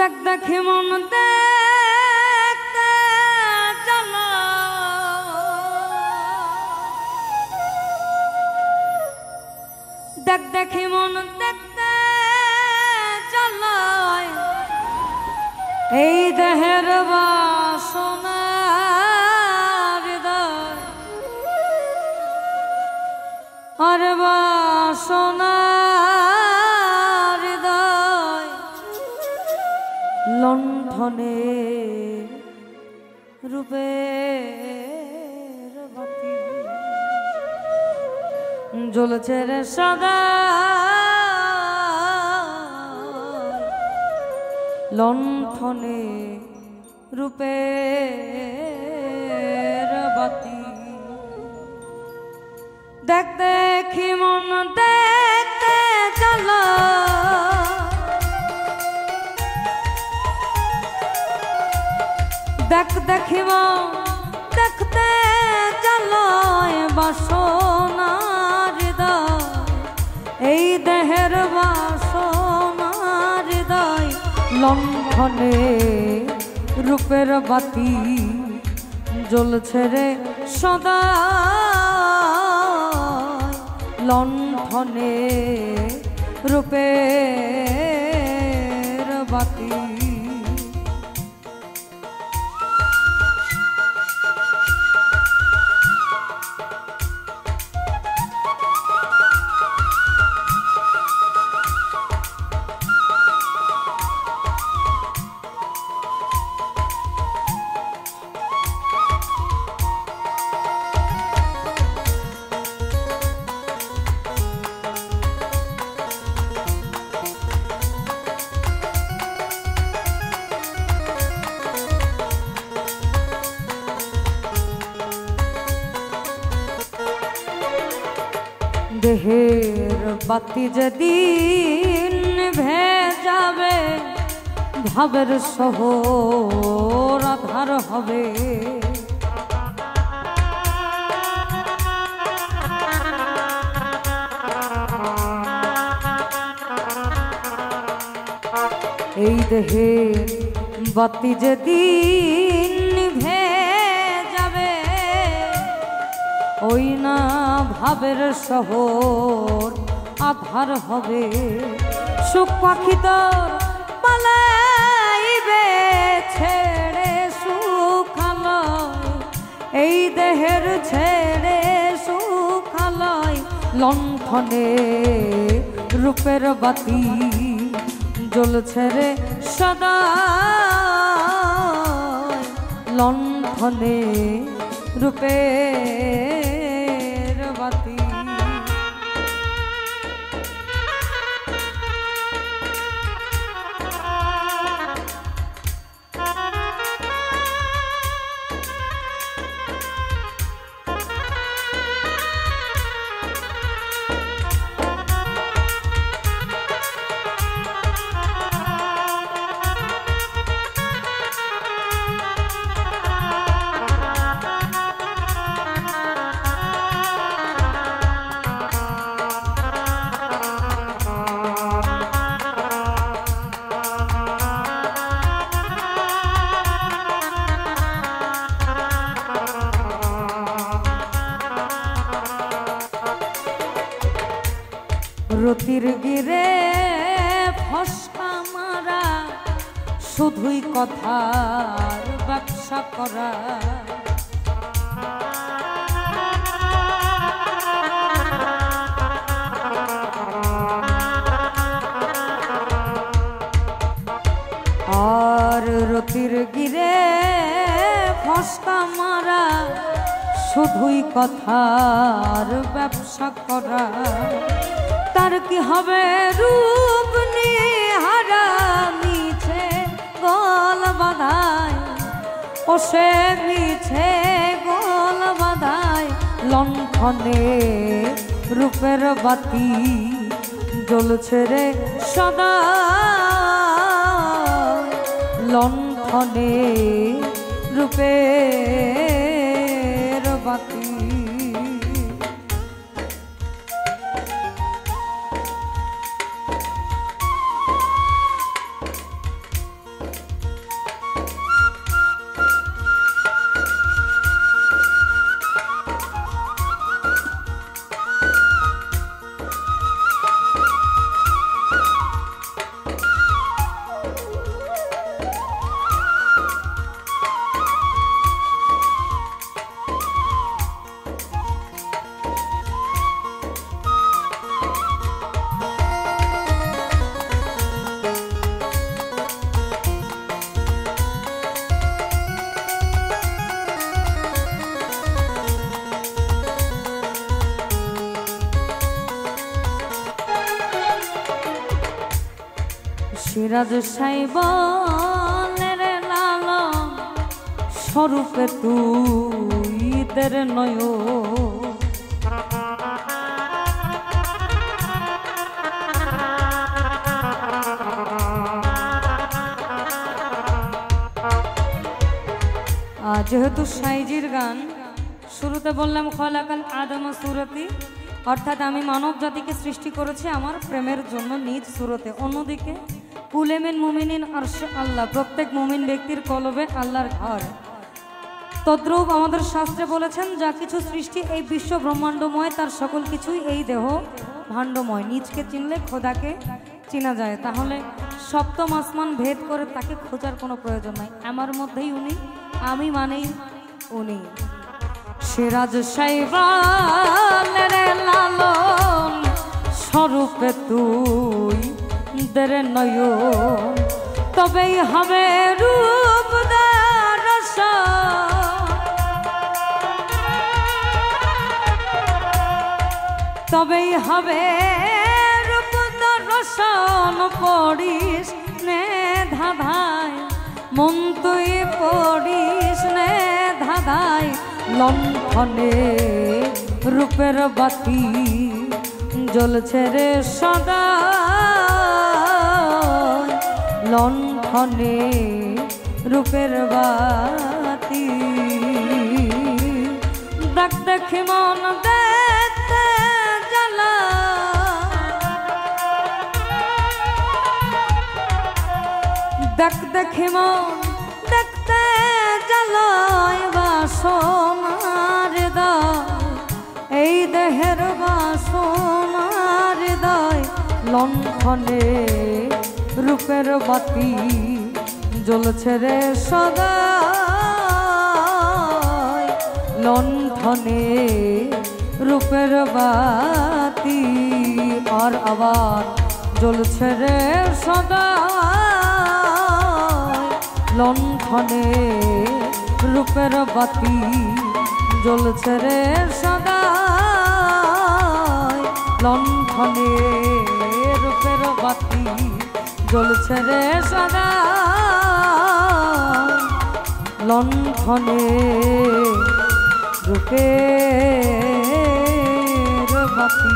দেখ দেখি মন দেখতে চলো, দেখ দেখি মন দেখতে চলো, এই দেহের বাসনা হৃদয় আর বাসনা হৃদয় লণ্ঠনে রূপের বাতি জ্বলছে রে সদা লণ্ঠনে রূপের বাতি। দেখ দেখি মন দেখতে চলো, দেখ দেখি মন দেখতে চলো, বাসনা হৃদয় এই দেহের বাসনা হৃদয় লণ্ঠনে রূপের বাতি জ্বলছে রে সদা লণ্ঠনে রূপের বাতি। দেহের বাতি যেদিন ভেজাবে ভাবের শহর আধার হবে, এই দেহের বাতি যেদিন ভেজাবে ওই না ভাবের শহর আধার হবে। সুখ পাখি তোর পালাইবে ছেড়ে সুখালয়, এই দেহের ছেড়ে সুখালয় লণ্ঠনে রূপের বাতি জ্বলছে রে সদা লণ্ঠনে রূপের বাতি। রতির গিরে ফসকা মারা শুধুই কথার ব্যবসা করা, আর রতির গিরে ফসকা মারা শুধুই কথার ব্যবসা করা। তার কি হবে রূপ নিয়ে হারা মিছে গোল বাধায়, ও সে মিছে গোল বাধায় লণ্ঠনে রূপের বাতি জ্বলছে রে সদা লণ্ঠনে রূপের বাতি। সিরাজ সাইবনের লালন স্বরূপে তুই দের নয় যেহেতু সাইজির গান শুরুতে বললাম খলাকাল আদম সুরতি, অর্থাৎ আমি মানব জাতিকে সৃষ্টি করেছি আমার প্রেমের জন্য নিজ সুরতে। অন্যদিকে কুলেমিন মুমিনিন আরশ আল্লাহ, প্রত্যেক মুমিন ব্যক্তির কলবে আল্লাহর ঘর। তদ্রূপ আমাদের শাস্ত্রে বলেছেন যা কিছু সৃষ্টি এই বিশ্ব ব্রহ্মাণ্ডময়, তার সকল কিছুই এই দেহ ভাণ্ডময়। নিজকে চিনলে খোদাকে চেনা যায়। তাহলে সপ্তম আসমান ভেদ করে তাকে খোঁজার কোনো প্রয়োজন নাই। আমার মধ্যেই উনি, আমি মানেই উনি। সিরাজ সাইবানের লালন স্বরূপে তুই দের নয়ন, তবেই হবে রূপ দর্শন, তবেই হবে রূপ দর্শন। পড়িস নে ধাঁধায় মন তুই পড়িস নে ধাঁধায়, লণ্ঠনে রূপের বাতি জ্বলছে রে সদা, লণ্ঠনে রূপের বাতি। দেখ দেখি মন দেখতে জ্বালা, দেখ দেখি মন দেখতে জ্বালায় বাসনার দায়, এই দেহের বাসনার দায়। লণ্ঠনে রূপের বাতি জ্বলছে রে সদা, লণ্ঠনে রূপের বাতি। আর আবার জ্বলছে রে সদা, লণ্ঠনে রূপের বাতি জ্বলছে রে সদা, লণ্ঠনে রূপের বাতি জ্বলছে রে সদা, লণ্ঠনে রূপের বাতি।